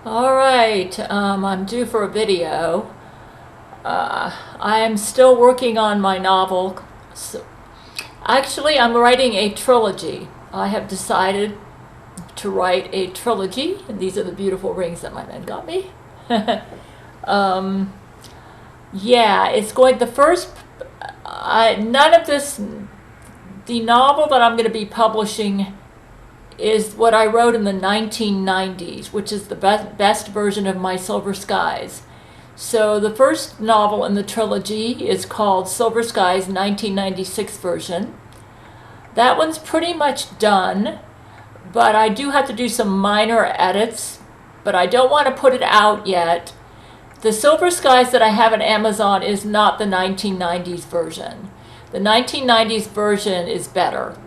All right, I'm due for a video. I am still working on my novel. So, actually, I'm writing a trilogy. I have decided to write a trilogy, and these are the beautiful rings that my man got me. um, yeah, it's going. The first, none of this. The novel that I'm going to be publishing is what I wrote in the 1990s, which is the best version of My Silver Skies. So the first novel in the trilogy is called Silver Skies 1996 version. That one's pretty much done, but I do have to do some minor edits, but I don't want to put it out yet. The Silver Skies that I have on Amazon is not the 1990s version. The 1990s version is better.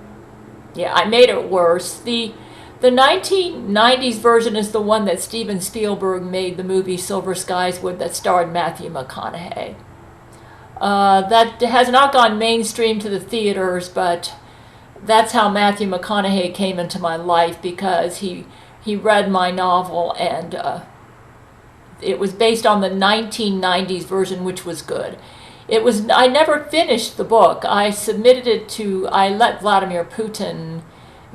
Yeah, I made it worse. The 1990s version is the one that Steven Spielberg made the movie Silver Skies with, that starred Matthew McConaughey. That has not gone mainstream to the theaters, but that's how Matthew McConaughey came into my life, because he read my novel, and it was based on the 1990s version, which was good. I never finished the book. I let Vladimir Putin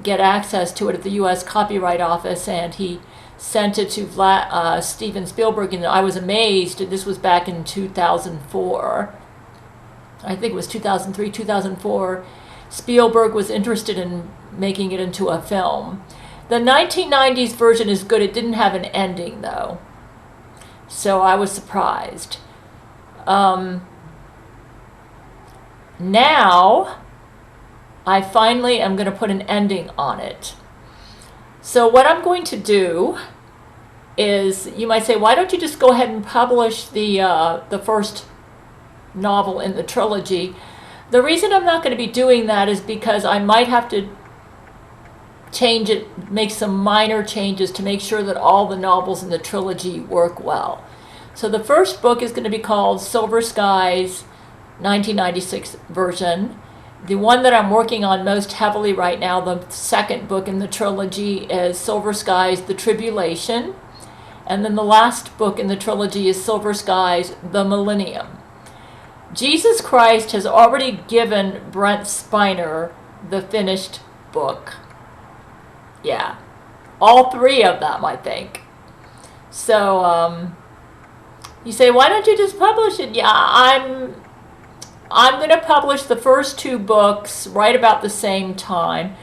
get access to it at the U.S. Copyright Office, and he sent it to Steven Spielberg, and I was amazed. This was back in 2004. I think it was 2003, 2004. Spielberg was interested in making it into a film. The 1990s version is good. It didn't have an ending, though, so I was surprised. Now, I finally am going to put an ending on it. So what I'm going to do is, you might say, why don't you just go ahead and publish the first novel in the trilogy? The reason I'm not going to be doing that is because I might have to change it, make some minor changes to make sure that all the novels in the trilogy work well. So the first book is going to be called Silver Skies 1996 version. The one that I'm working on most heavily right now, the second book in the trilogy, is Silver Skies, The Tribulation. And then the last book in the trilogy is Silver Skies, The Millennium. Jesus Christ has already given Brent Spiner the finished book. Yeah, all three of them, I think. So, you say, why don't you just publish it? Yeah, I'm going to publish the first two books right about the same time.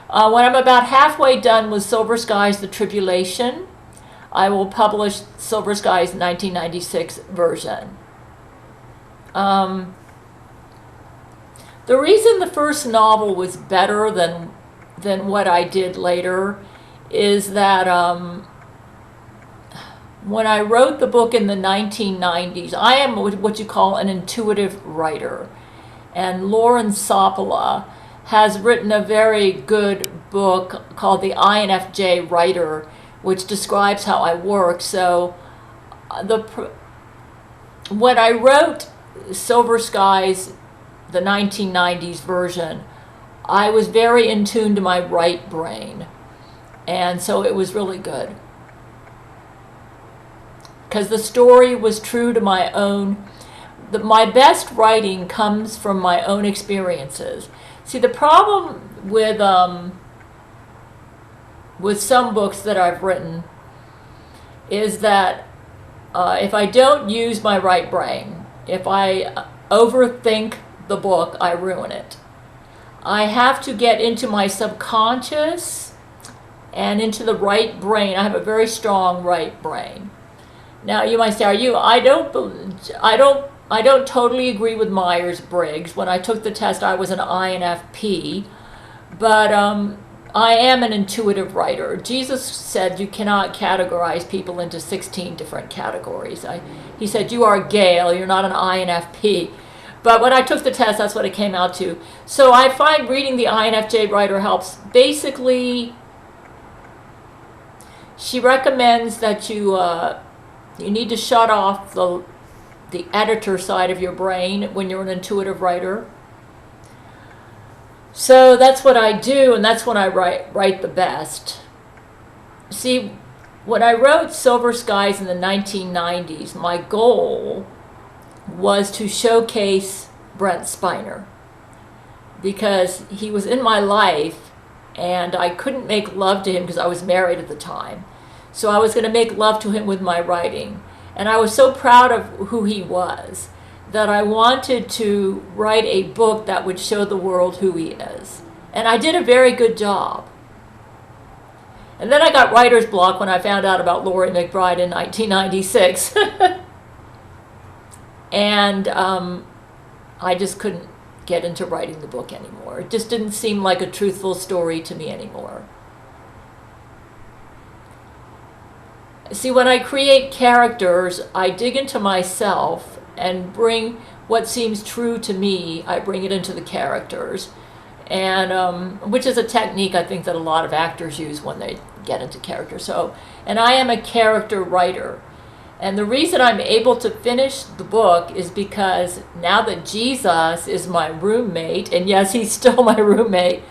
When I'm about halfway done with Silver Skies, The Tribulation, I will publish Silver Skies 1996 version. The reason the first novel was better than what I did later is that when I wrote the book in the 1990s, I am what you call an intuitive writer. And Lauren Sopola has written a very good book called The INFJ Writer, which describes how I work. So when I wrote Silver Skies, the 1990s version, I was very in tune to my right brain. And so it was really good, because the story was true to my own. My best writing comes from my own experiences. See, the problem with some books that I've written is that if I don't use my right brain, if I overthink the book, I ruin it. I have to get into my subconscious and into the right brain. I have a very strong right brain. Now you might say, I don't totally agree with Myers-Briggs. When I took the test, I was an INFP, but I am an intuitive writer. Jesus said you cannot categorize people into 16 different categories. He said, you are Gail, you're not an INFP. But when I took the test, that's what it came out to. So I find reading the INFJ writer helps. Basically, she recommends that you need to shut off the editor side of your brain when you're an intuitive writer. So that's what I do, and that's when I write the best. See, When I wrote Silver Skies in the 1990s, my goal was to showcase Brent Spiner, because he was in my life and I couldn't make love to him because I was married at the time. So I was going to make love to him with my writing. And I was so proud of who he was that I wanted to write a book that would show the world who he is. And I did a very good job. And then I got writer's block when I found out about Laurie McBride in 1996. And I just couldn't get into writing the book anymore. It just didn't seem like a truthful story to me anymore. See, when I create characters, I dig into myself and bring what seems true to me, I bring it into the characters. And which is a technique I think that a lot of actors use when they get into character. And I am a character writer. And the reason I'm able to finish the book is because now that Jesus is my roommate, and yes, he's still my roommate,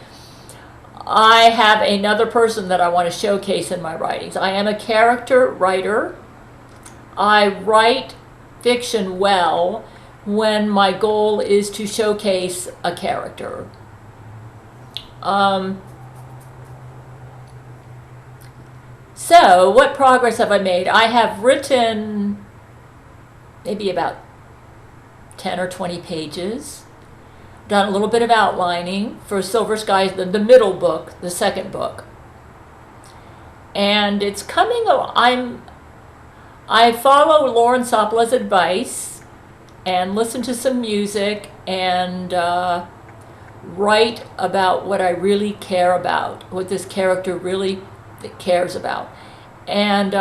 I have another person that I want to showcase in my writings. I am a character writer. I write fiction well when my goal is to showcase a character. So, what progress have I made? I have written maybe about 10 or 20 pages, done a little bit of outlining for Silver Skies, the middle book, the second book. And it's coming, I follow Lauren Sopla's advice and listen to some music and write about what I really care about, what this character really cares about. And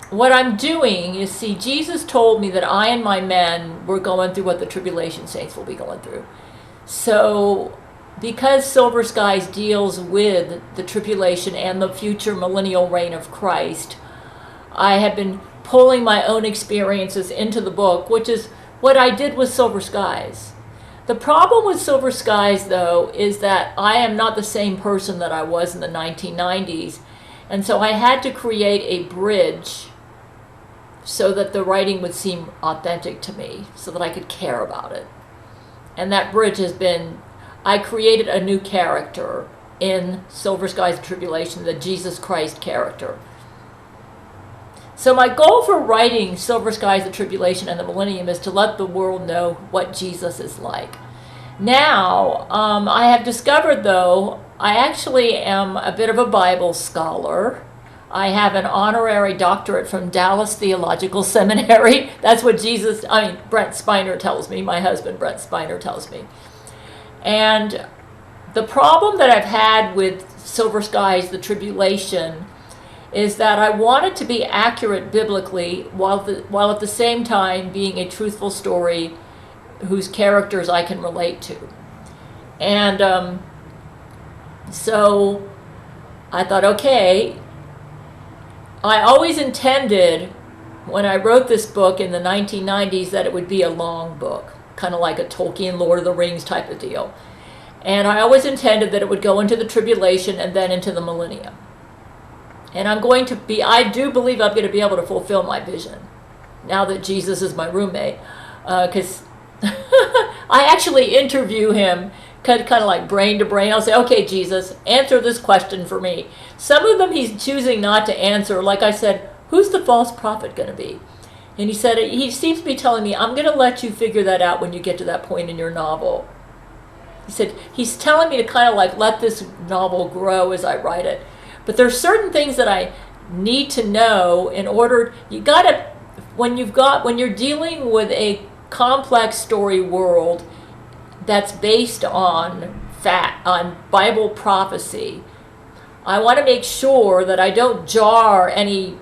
what I'm doing is, see, Jesus told me that I and my men were going through what the tribulation saints will be going through. So because Silver Skies deals with the tribulation and the future millennial reign of Christ, I have been pulling my own experiences into the book, which is what I did with Silver Skies. The problem with Silver Skies, though, is that I am not the same person that I was in the 1990s. And so I had to create a bridge so that the writing would seem authentic to me, so that I could care about it. And that bridge has been, I created a new character in Silver Skies and Tribulation, the Jesus Christ character. So my goal for writing Silver Skies, the Tribulation, and the Millennium is to let the world know what Jesus is like. Now, I have discovered, though, I actually am a bit of a Bible scholar. I have an honorary doctorate from Dallas Theological Seminary. That's what Brent Spiner tells me, my husband Brent Spiner tells me. And the problem that I've had with Silver Skies, the Tribulation, is that I want it to be accurate biblically while at the same time being a truthful story whose characters I can relate to. And so I thought, okay, I always intended when I wrote this book in the 1990s that it would be a long book, kind of like a Tolkien Lord of the Rings type of deal. And I always intended that it would go into the tribulation and then into the millennium. And I do believe I'm going to be able to fulfill my vision now that Jesus is my roommate. Because I actually interview him kind of like brain to brain. I'll say, okay, Jesus, answer this question for me. Some of them he's choosing not to answer. Like I said, who's the false prophet going to be? And he seems to be telling me, I'm going to let you figure that out when you get to that point in your novel. He said, he's telling me to kind of like let this novel grow as I write it. But there's certain things that I need to know in order, when you're dealing with a complex story world that's based on Bible prophecy, I want to make sure that I don't jar any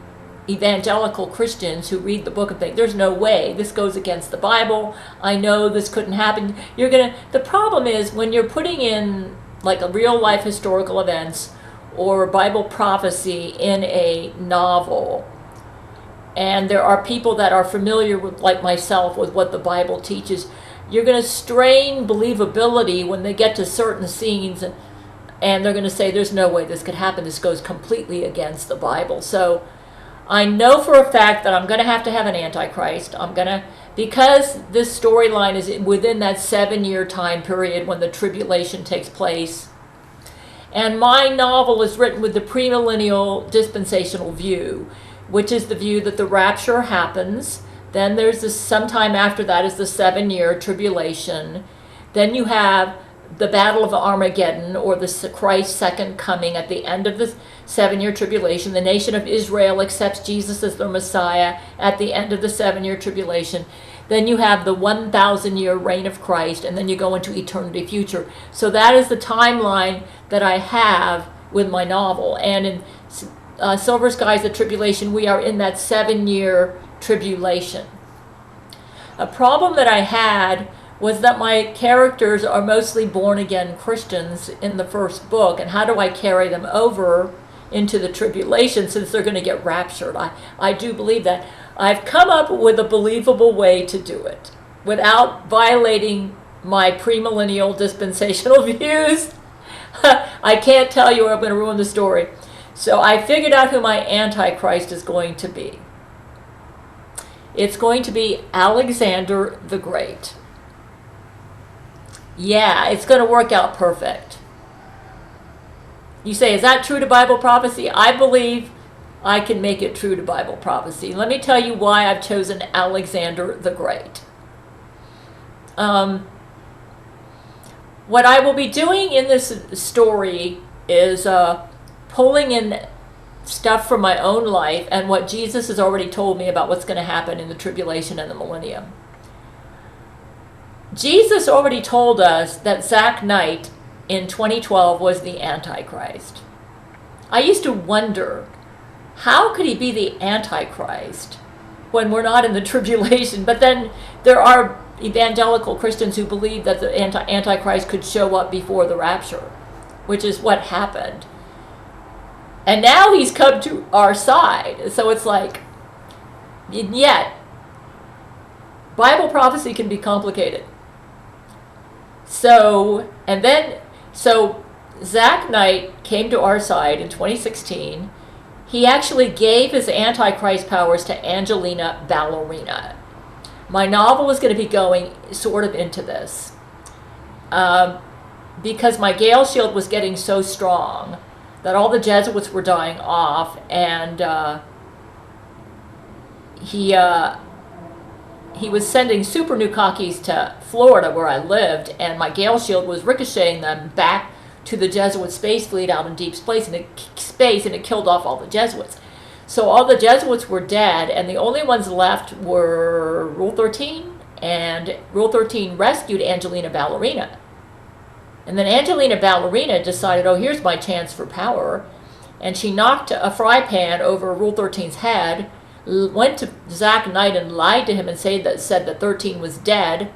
evangelical Christians who read the book and think, there's no way, this goes against the Bible, I know this couldn't happen. The problem is when you're putting in like a real life historical events or Bible prophecy in a novel, and there are people that are familiar with, like myself, with what the Bible teaches, you're going to strain believability when they get to certain scenes. And they're going to say there's no way this could happen. This goes completely against the Bible. So I know for a fact that I'm going to have an antichrist. Because this storyline is within that 7-year time period when the tribulation takes place. And my novel is written with the premillennial dispensational view, which is the view that the rapture happens. Then there's this, sometime after that is the 7-year tribulation. Then you have the Battle of Armageddon, or the Christ's second coming at the end of the 7-year tribulation. The nation of Israel accepts Jesus as their Messiah at the end of the 7-year tribulation. Then you have the 1,000-year reign of Christ, and then you go into eternity future. So that is the timeline that I have with my novel. And in Silver Skies of Tribulation, we are in that 7-year tribulation. A problem that I had was that my characters are mostly born-again Christians in the first book, and how do I carry them over into the tribulation since they're going to get raptured? I do believe that. I've come up with a believable way to do it without violating my premillennial dispensational views. I can't tell you or I'm going to ruin the story. So I figured out who my antichrist is going to be. It's going to be Alexander the Great. Yeah, it's going to work out perfect. You say, is that true to Bible prophecy? I believe I can make it true to Bible prophecy. Let me tell you why I've chosen Alexander the Great. What I will be doing in this story is pulling in stuff from my own life and what Jesus has already told me about what's going to happen in the tribulation and the millennium. Jesus already told us that Zach Knight in 2012 was the Antichrist. I used to wonder, how could he be the Antichrist when we're not in the tribulation? But then there are evangelical Christians who believe that the Antichrist could show up before the rapture, which is what happened. And now he's come to our side. So it's like, yet, Bible prophecy can be complicated. So Zach Knight came to our side in 2016. He actually gave his Antichrist powers to Angelina Ballerina. My novel is going to be going sort of into this. Because my Gail shield was getting so strong that all the Jesuits were dying off, and he was sending super Nukakis to Florida where I lived, and my Gale shield was ricocheting them back to the Jesuit space fleet out in deep space, and it killed off all the Jesuits. So all the Jesuits were dead, and the only ones left were Rule 13, and Rule 13 rescued Angelina Ballerina. And then Angelina Ballerina decided, oh, here's my chance for power, and she knocked a fry pan over Rule 13's head, went to Zach Knight and lied to him and said that 13 was dead,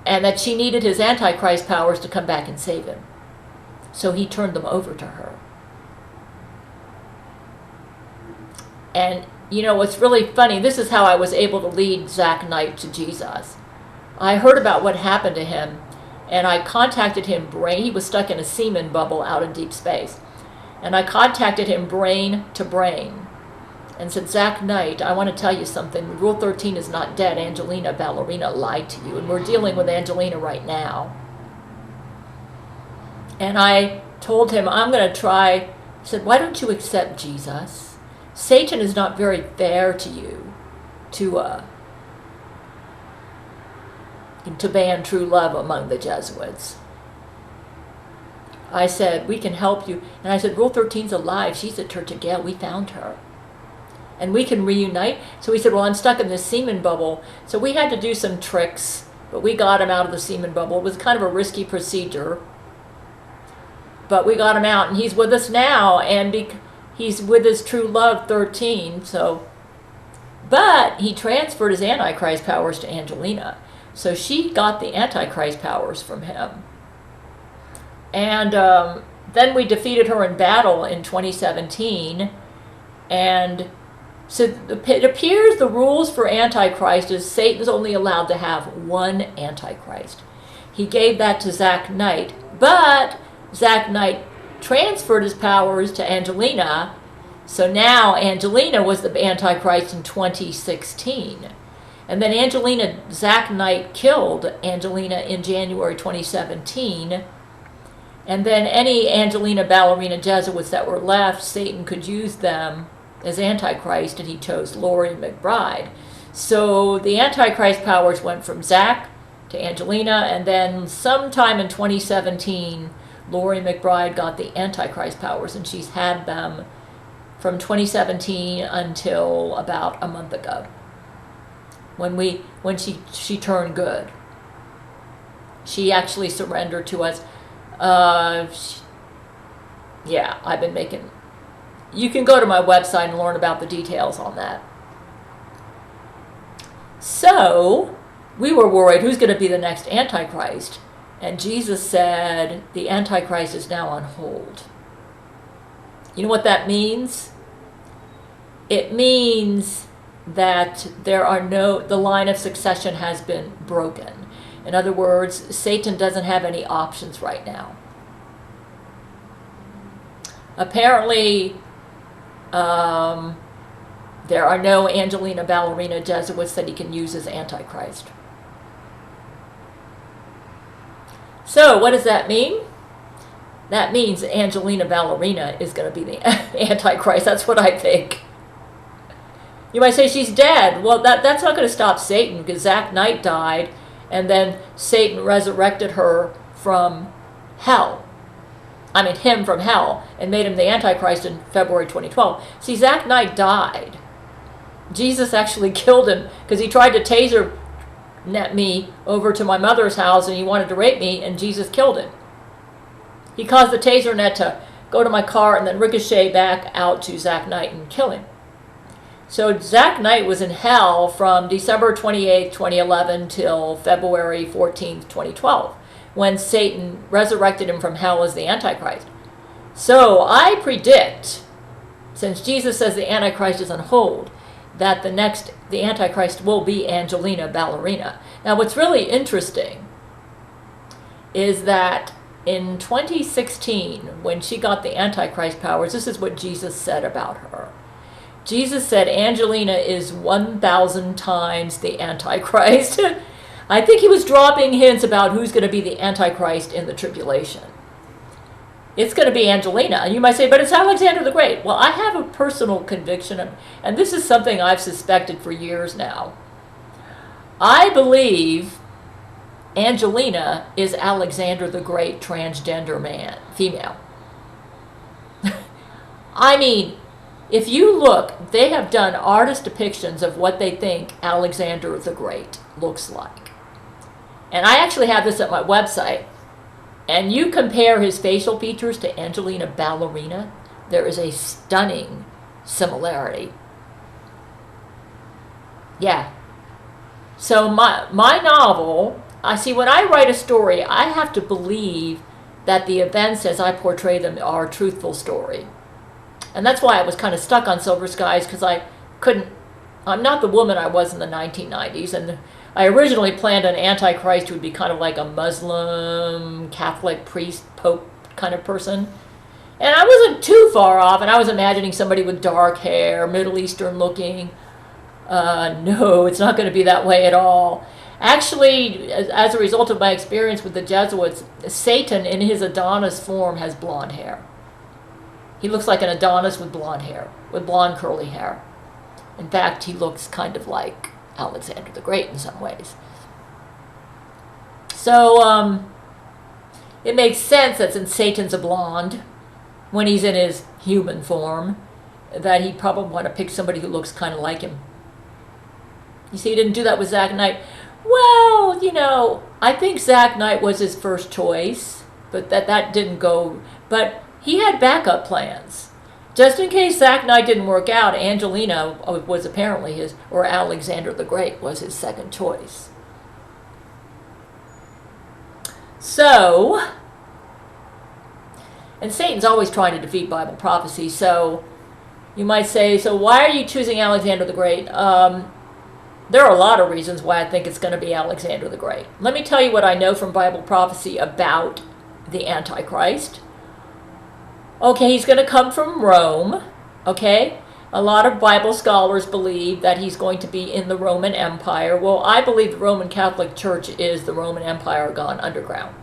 and that she needed his Antichrist powers to come back and save him. So he turned them over to her. And you know what's really funny, this is how I was able to lead Zach Knight to Jesus. I heard about what happened to him, and I contacted him he was stuck in a semen bubble out in deep space. And I contacted him brain to brain and said, Zach Knight, I want to tell you something. Rule 13 is not dead. Angelina Ballerina lied to you, and we're dealing with Angelina right now. And I told him, I'm going to try. I said, why don't you accept Jesus? Satan is not very fair to you to ban true love among the Jesuits. I said, we can help you. And I said, Rule 13's alive. She's at Church of Gail. We found her. And we can reunite. So he said, well, I'm stuck in this semen bubble. So we had to do some tricks, but we got him out of the semen bubble. It was kind of a risky procedure, but we got him out, and he's with us now, and he's with his true love, 13. But he transferred his Antichrist powers to Angelina. So she got the Antichrist powers from him. And then we defeated her in battle in 2017. And so it appears the rules for Antichrist is Satan's only allowed to have one Antichrist. He gave that to Zach Knight. But Zach Knight transferred his powers to Angelina. So now Angelina was the Antichrist in 2016. And then Zach Knight killed Angelina in January 2017. And then any Angelina ballerina Jesuits that were left, Satan could use them as Antichrist, and he chose Laurie McBride. So the Antichrist powers went from Zach to Angelina, and then sometime in 2017, Laurie McBride got the Antichrist powers, and she's had them from 2017 until about a month ago, when she turned good. She actually surrendered to us. Yeah, I've been making. You can go to my website and learn about the details on that. So we were worried, who's going to be the next Antichrist? And Jesus said the Antichrist is now on hold. You know what that means? It means that the line of succession has been broken. In other words, Satan doesn't have any options right now. Apparently, there are no Angelina ballerina Jesuits that he can use as Antichrist. So what does that mean? That means Angelina ballerina is going to be the Antichrist. That's what I think. You might say she's dead. Well, that's not going to stop Satan, because Zach Knight died, and then Satan resurrected her from hell. Him from hell, and made him the Antichrist in February 2012. See, Zach Knight died. Jesus actually killed him because he tried to taser me over to my mother's house, and he wanted to rape me, and Jesus killed him. He caused the taser net to go to my car and then ricochet back out to Zach Knight and kill him. So Zach Knight was in hell from December 28, 2011 till February 14th, 2012, when Satan resurrected him from hell as the Antichrist. So I predict, since Jesus says the Antichrist is on hold, that the Antichrist will be Angelina ballerina. Now what's really interesting is that in 2016, when she got the Antichrist powers, this is what Jesus said about her. Jesus said Angelina is 1,000 times the Antichrist. I think he was dropping hints about who's going to be the Antichrist in the tribulation. It's going to be Angelina. And you might say, but it's Alexander the Great. Well, I have a personal conviction, and this is something I've suspected for years now. I believe Angelina is Alexander the Great transgender female. If you look, they have done artist depictions of what they think Alexander the Great looks like. And I actually have this at my website. And you compare his facial features to Angelina ballerina, there is a stunning similarity. Yeah. So my novel, when I write a story, I have to believe that the events as I portray them are a truthful story. And that's why I was kind of stuck on Silver Skies, because I'm not the woman I was in the 1990s, and I originally planned an Antichrist who would be kind of like a Muslim, Catholic, priest, pope kind of person. And I wasn't too far off, and I was imagining somebody with dark hair, Middle Eastern looking. No, it's not going to be that way at all. Actually, as a result of my experience with the Jesuits, Satan in his Adonis form has blonde hair. He looks like an Adonis with blonde hair, with blonde curly hair. In fact, he looks kind of like Alexander the Great in some ways. So it makes sense that since Satan's a blonde, when he's in his human form, that he'd probably want to pick somebody who looks kind of like him. You see, he didn't do that with Zach Knight. Well, I think Zach Knight was his first choice, but that didn't go. But he had backup plans. Just in case Zach Knight didn't work out, Angelina was apparently or Alexander the Great was his second choice. So, and Satan's always trying to defeat Bible prophecy, so you might say, so why are you choosing Alexander the Great? There are a lot of reasons why I think it's going to be Alexander the Great. Let me tell you what I know from Bible prophecy about the Antichrist. Okay, he's going to come from Rome. Okay, a lot of Bible scholars believe that he's going to be in the Roman Empire. Well, I believe the Roman Catholic Church is the Roman Empire gone underground.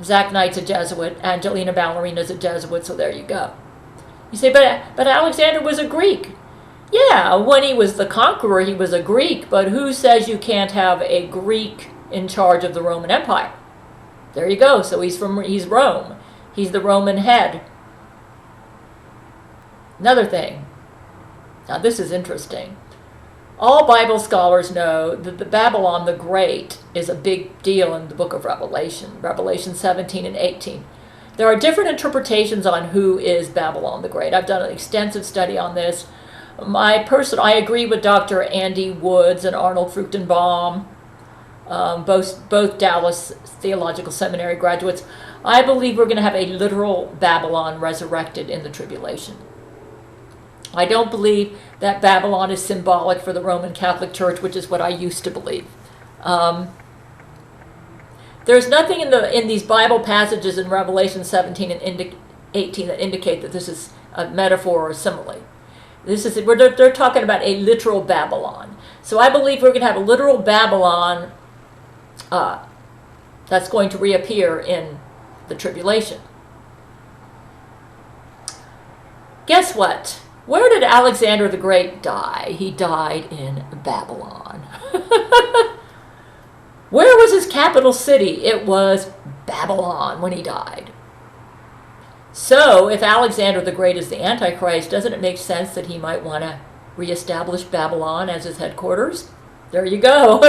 Zach Knight's a Jesuit. Angelina Ballerina's a Jesuit, so there you go. You say, but Alexander was a Greek. Yeah, when he was the conqueror, he was a Greek, but who says you can't have a Greek in charge of the Roman Empire? There you go. So he's Rome. He's the Roman head. Another thing. Now this is interesting. All Bible scholars know that the Babylon the Great is a big deal in the book of Revelation, Revelation 17 and 18. There are different interpretations on who is Babylon the Great. I've done an extensive study on this. I agree with Dr. Andy Woods and Arnold Fruchtenbaum, both Dallas Theological Seminary graduates. I believe we're going to have a literal Babylon resurrected in the tribulation. I don't believe that Babylon is symbolic for the Roman Catholic Church, which is what I used to believe. There's nothing in these Bible passages in Revelation 17 and 18 that indicate that this is a metaphor or a simile. They're talking about a literal Babylon. So I believe we're going to have a literal Babylon that's going to reappear in the tribulation. Guess what? Where did Alexander the Great die? He died in Babylon. Where was his capital city? It was Babylon when he died. So, if Alexander the Great is the Antichrist, doesn't it make sense that he might want to reestablish Babylon as his headquarters? There you go.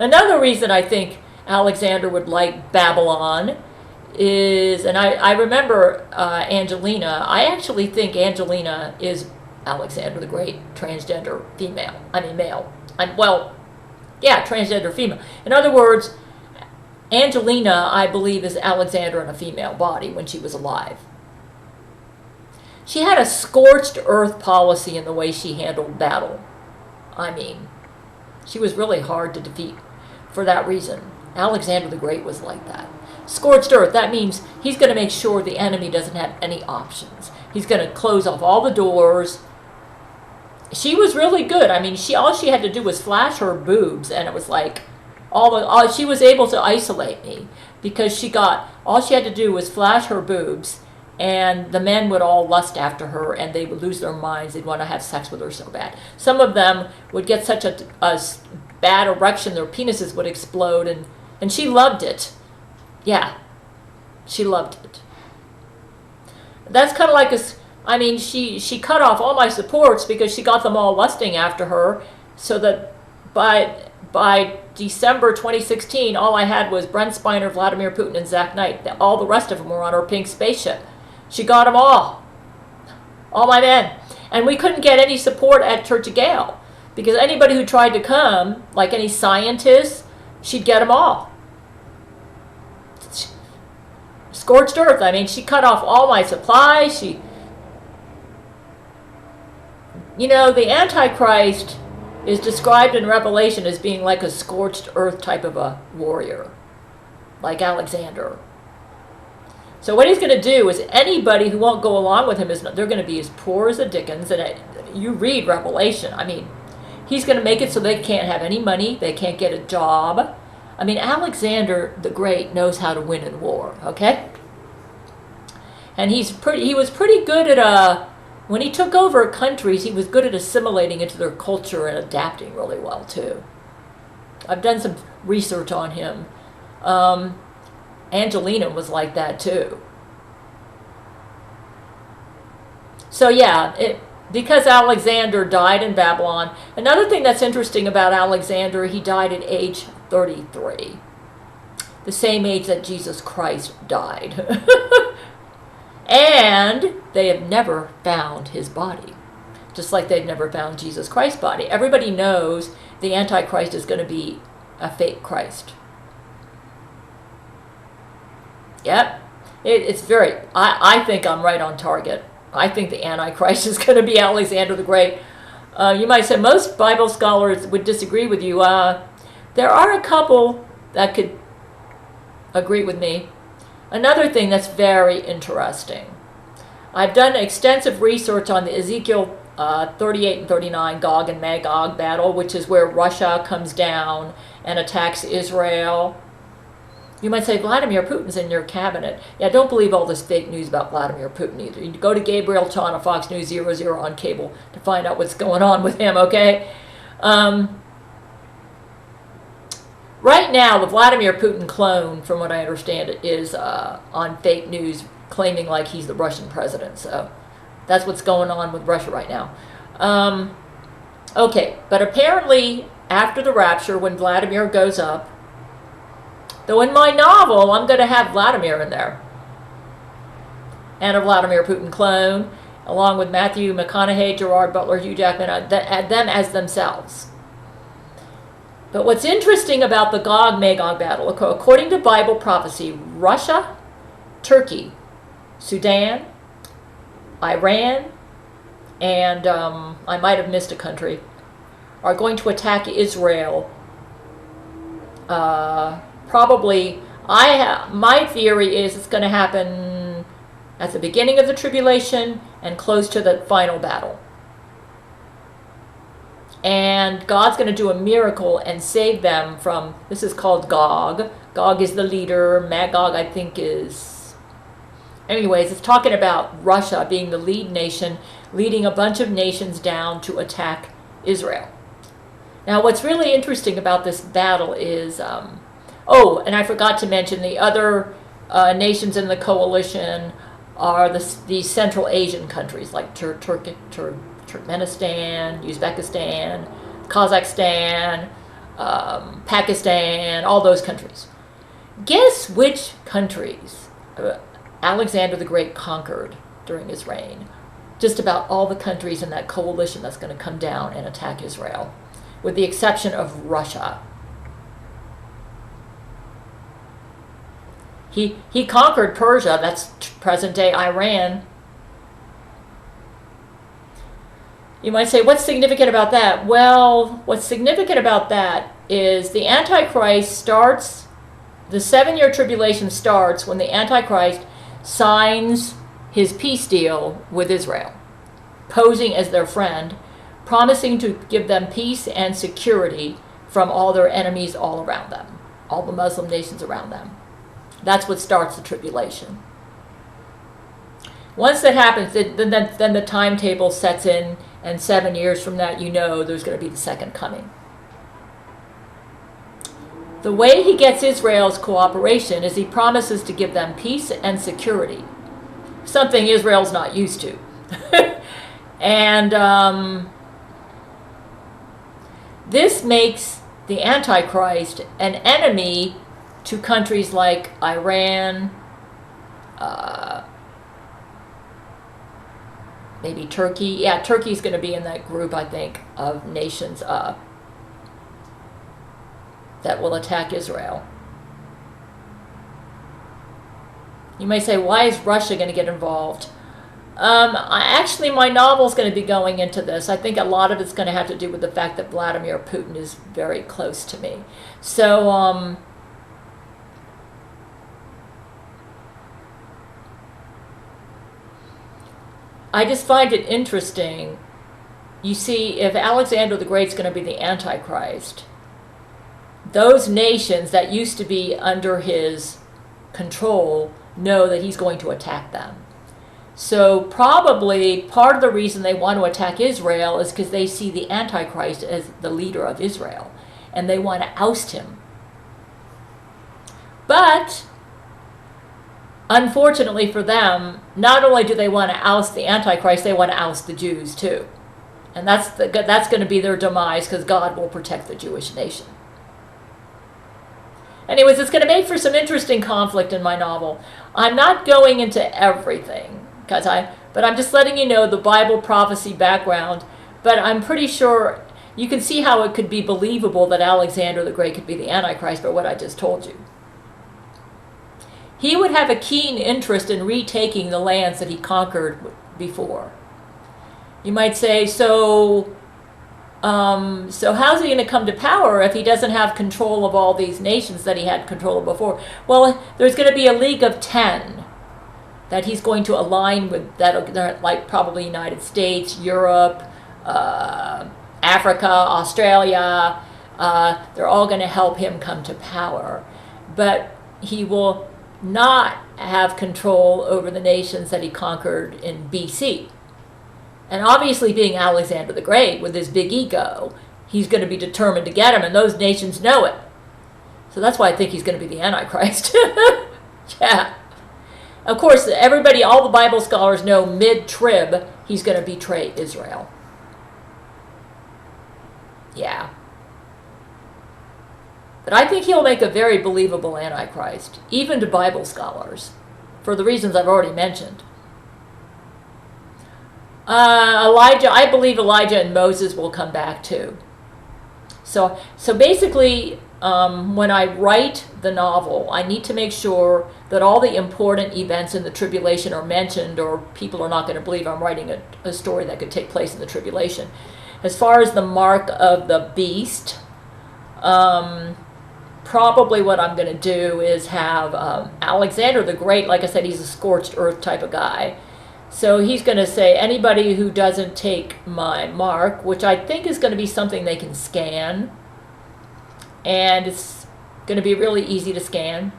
Another reason I think Alexander would like Babylon is, and I remember Angelina, I actually think Angelina is Alexander the Great, transgender male. Transgender female. In other words, Angelina, I believe, is Alexander in a female body when she was alive. She had a scorched earth policy in the way she handled battle. She was really hard to defeat for that reason. Alexander the Great was like that. Scorched earth, that means he's going to make sure the enemy doesn't have any options. He's going to close off all the doors. She was really good. All she had to do was flash her boobs, and it was like, she was able to isolate me because all she had to do was flash her boobs, and the men would all lust after her, and they would lose their minds. They'd want to have sex with her so bad. Some of them would get such a bad erection, their penises would explode, and she loved it. Yeah, she loved it. That's kind of like she cut off all my supports because she got them all lusting after her, so that by December 2016, all I had was Brent Spiner, Vladimir Putin, and Zach Knight. All the rest of them were on her pink spaceship. She got them all my men. And we couldn't get any support at Church of Gail, because anybody who tried to come, like any scientists, she'd get them all. Scorched earth. She cut off all my supplies. The Antichrist is described in Revelation as being like a scorched earth type of a warrior, like Alexander. So what he's going to do is anybody who won't go along with him, they're going to be as poor as the dickens. And you read Revelation. He's going to make it so they can't have any money. They can't get a job. Alexander the Great knows how to win in war, okay? And he was pretty good at, when he took over countries, he was good at assimilating into their culture and adapting really well, too. I've done some research on him. Angelina was like that, too. So, yeah, because Alexander died in Babylon. Another thing that's interesting about Alexander, he died at age 33. The same age that Jesus Christ died. And they have never found his body. Just like they've never found Jesus Christ's body. Everybody knows the Antichrist is going to be a fake Christ. Yep. I think I'm right on target. I think the Antichrist is going to be Alexander the Great. You might say most Bible scholars would disagree with you. There are a couple that could agree with me. Another thing that's very interesting. I've done extensive research on the Ezekiel 38 and 39 Gog and Magog battle, which is where Russia comes down and attacks Israel. You might say, Vladimir Putin's in your cabinet. Yeah, don't believe all this fake news about Vladimir Putin either. You go to Gabriel Chan on Fox News 00 on cable to find out what's going on with him, okay? Right now, the Vladimir Putin clone, from what I understand, is on fake news, claiming like he's the Russian president. So that's what's going on with Russia right now. Okay, but apparently after the rapture, when Vladimir goes up, though in my novel, I'm going to have Vladimir in there. And a Vladimir Putin clone, along with Matthew McConaughey, Gerard Butler, Hugh Jackman, them as themselves. But what's interesting about the Gog-Magog battle, according to Bible prophecy, Russia, Turkey, Sudan, Iran, and I might have missed a country, are going to attack Israel. Probably, my theory is it's going to happen at the beginning of the tribulation and close to the final battle. And God's going to do a miracle and save them from, this is called Gog. Gog is the leader. Magog, I think, is... Anyways, it's talking about Russia being the lead nation, leading a bunch of nations down to attack Israel. Now, what's really interesting about this battle is... oh, and I forgot to mention the other nations in the coalition are these Central Asian countries like Turkmenistan, Uzbekistan, Kazakhstan, Pakistan, all those countries. Guess which countries Alexander the Great conquered during his reign? Just about all the countries in that coalition that's going to come down and attack Israel, with the exception of Russia. He conquered Persia, that's present-day Iran. You might say, what's significant about that? Well, what's significant about that is the Antichrist starts, the 7-year tribulation starts when the Antichrist signs his peace deal with Israel, posing as their friend, promising to give them peace and security from all their enemies all around them, all the Muslim nations around them. That's what starts the tribulation. Once that happens, then the timetable sets in, and 7 years from that, you know there's going to be the second coming. The way he gets Israel's cooperation is he promises to give them peace and security, something Israel's not used to. And this makes the Antichrist an enemy to countries like Iran, maybe Turkey. Yeah, Turkey's going to be in that group, I think, of nations that will attack Israel. You may say, why is Russia going to get involved? Actually, my novel's going to be going into this. I think a lot of it's going to have to do with the fact that Vladimir Putin is very close to me. So, I just find it interesting. You see, if Alexander the Great's going to be the Antichrist, those nations that used to be under his control know that he's going to attack them. So probably part of the reason they want to attack Israel is because they see the Antichrist as the leader of Israel, and they want to oust him. But unfortunately for them, not only do they want to oust the Antichrist, they want to oust the Jews too. And that's going to be their demise, because God will protect the Jewish nation. Anyways, it's going to make for some interesting conflict in my novel. I'm not going into everything, but I'm just letting you know the Bible prophecy background. But I'm pretty sure you can see how it could be believable that Alexander the Great could be the Antichrist by what I just told you. He would have a keen interest in retaking the lands that he conquered before. You might say, so So how's he going to come to power if he doesn't have control of all these nations that he had control of before? Well, there's going to be a League of 10 that he's going to align with, that like probably United States, Europe, Africa, Australia. They're all going to help him come to power. But he will not have control over the nations that he conquered in BC. And obviously, being Alexander the Great with his big ego, he's going to be determined to get him, and those nations know it. So that's why I think he's going to be the Antichrist. Yeah. Of course, everybody, all the Bible scholars know mid-trib, he's going to betray Israel. Yeah. But I think he'll make a very believable Antichrist, even to Bible scholars, for the reasons I've already mentioned. Elijah, I believe Elijah and Moses will come back too. So basically, when I write the novel, I need to make sure that all the important events in the tribulation are mentioned, or people are not going to believe I'm writing a story that could take place in the tribulation. As far as the mark of the beast, probably what I'm going to do is have Alexander the Great, like I said, he's a scorched earth type of guy. So he's going to say, anybody who doesn't take my mark, which I think is going to be something they can scan, and it's going to be really easy to scan.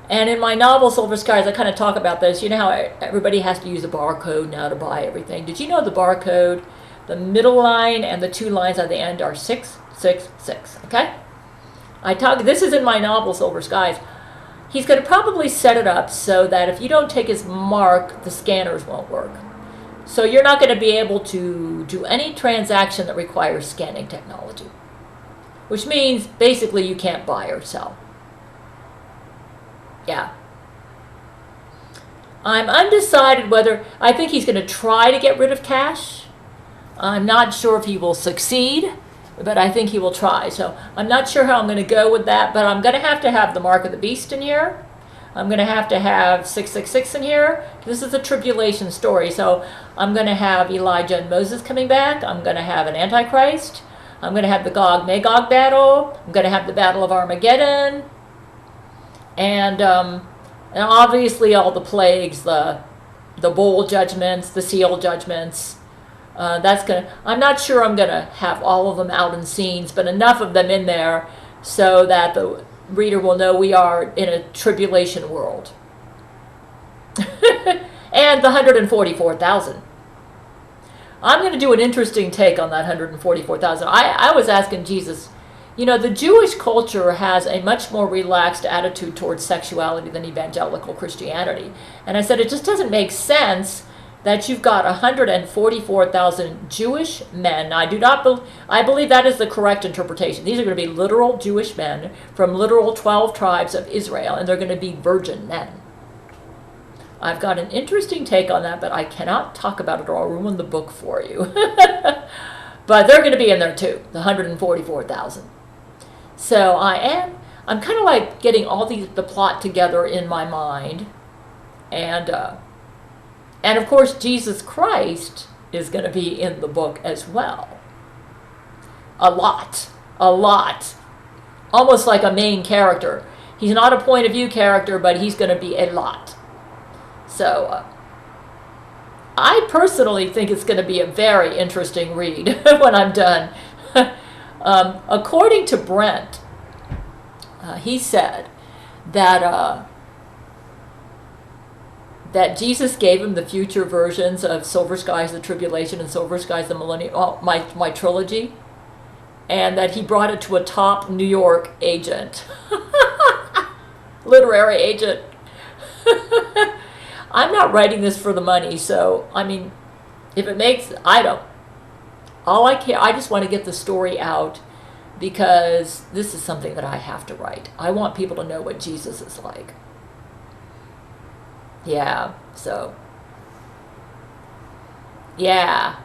And in my novel, Silver Skies, I kind of talk about this. You know how everybody has to use a barcode now to buy everything. Did you know the barcode, the middle line and the two lines at the end are 666, okay? This is in my novel, Silver Skies. He's going to probably set it up so that if you don't take his mark, the scanners won't work. So you're not going to be able to do any transaction that requires scanning technology, which means basically you can't buy or sell. Yeah. I'm undecided whether, I think he's going to try to get rid of cash. I'm not sure if he will succeed, but I think he will try. So I'm not sure how I'm going to go with that, but I'm going to have the mark of the beast in here. I'm going to have 666 in here. This is a tribulation story, so I'm going to have Elijah and Moses coming back. I'm going to have an Antichrist. I'm going to have the Gog-Magog battle. I'm going to have the Battle of Armageddon. And obviously all the plagues, the bowl judgments, the seal judgments. I'm not sure I'm going to have all of them out in scenes, but enough of them in there so that the reader will know we are in a tribulation world. And the 144,000. I'm going to do an interesting take on that 144,000. I was asking Jesus, the Jewish culture has a much more relaxed attitude towards sexuality than evangelical Christianity. And I said, it just doesn't make sense that you've got 144,000 Jewish men. I believe that is the correct interpretation. These are going to be literal Jewish men from literal 12 tribes of Israel, and they're going to be virgin men. I've got an interesting take on that, but I cannot talk about it or I'll ruin the book for you. But they're going to be in there too, the 144,000. So I'm kind of like getting all the plot together in my mind, and of course, Jesus Christ is going to be in the book as well. A lot. Almost like a main character. He's not a point of view character, but he's going to be a lot. So, I personally think it's going to be a very interesting read when I'm done. According to Brent, he said that Jesus gave him the future versions of Silver Skies, the Tribulation, and Silver Skies, the Millennium, my trilogy, and that he brought it to a top New York agent, literary agent. I'm not writing this for the money, so, if it makes, I just want to get the story out because this is something that I have to write. I want people to know what Jesus is like. Yeah, so, yeah.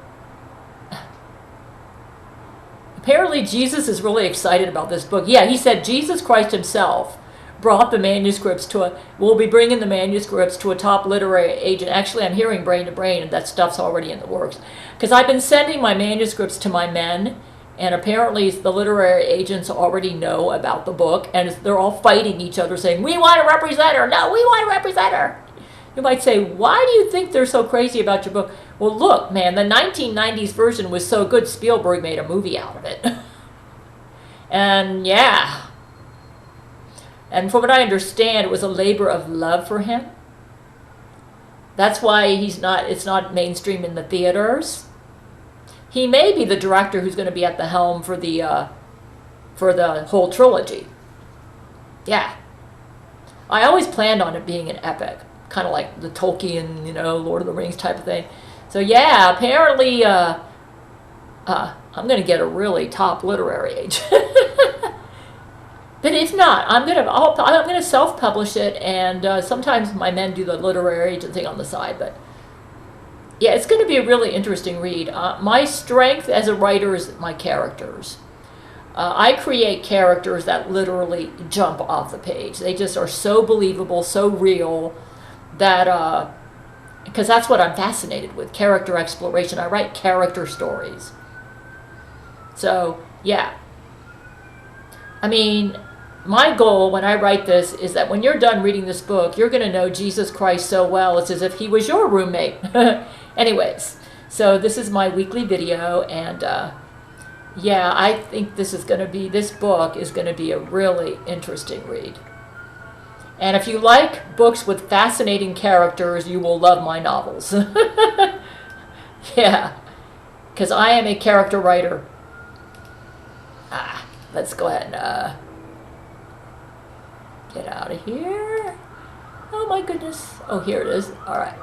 Apparently Jesus is really excited about this book. Yeah, he said Jesus Christ himself brought the manuscripts we'll be bringing the manuscripts to a top literary agent. Actually, I'm hearing brain to brain, and that stuff's already in the works. Because I've been sending my manuscripts to my men, and apparently the literary agents already know about the book, and they're all fighting each other saying, we want to represent her. No, we want to represent her. You might say, why do you think they're so crazy about your book? Well, look, man, the 1990s version was so good, Spielberg made a movie out of it. And yeah. And from what I understand, it was a labor of love for him. That's why it's not mainstream in the theaters. He may be the director who's going to be at the helm for the whole trilogy. Yeah. I always planned on it being an epic, kind of like the Tolkien, Lord of the Rings type of thing. So yeah, apparently I'm going to get a really top literary agent. But if not, I'm gonna self-publish it, and sometimes my men do the literary agent thing on the side. But yeah, it's going to be a really interesting read. My strength as a writer is my characters. I create characters that literally jump off the page. They just are so believable, so real, that because that's what I'm fascinated with, character exploration. I write character stories. So yeah, I mean, my goal when I write this is that when you're done reading this book, you're going to know Jesus Christ so well, it's as if he was your roommate. Anyways, so this is my weekly video, and yeah, I think this book is going to be a really interesting read. And if you like books with fascinating characters, you will love my novels. Yeah, because I am a character writer. Let's go ahead and get out of here. Oh my goodness. Oh, here it is. All right.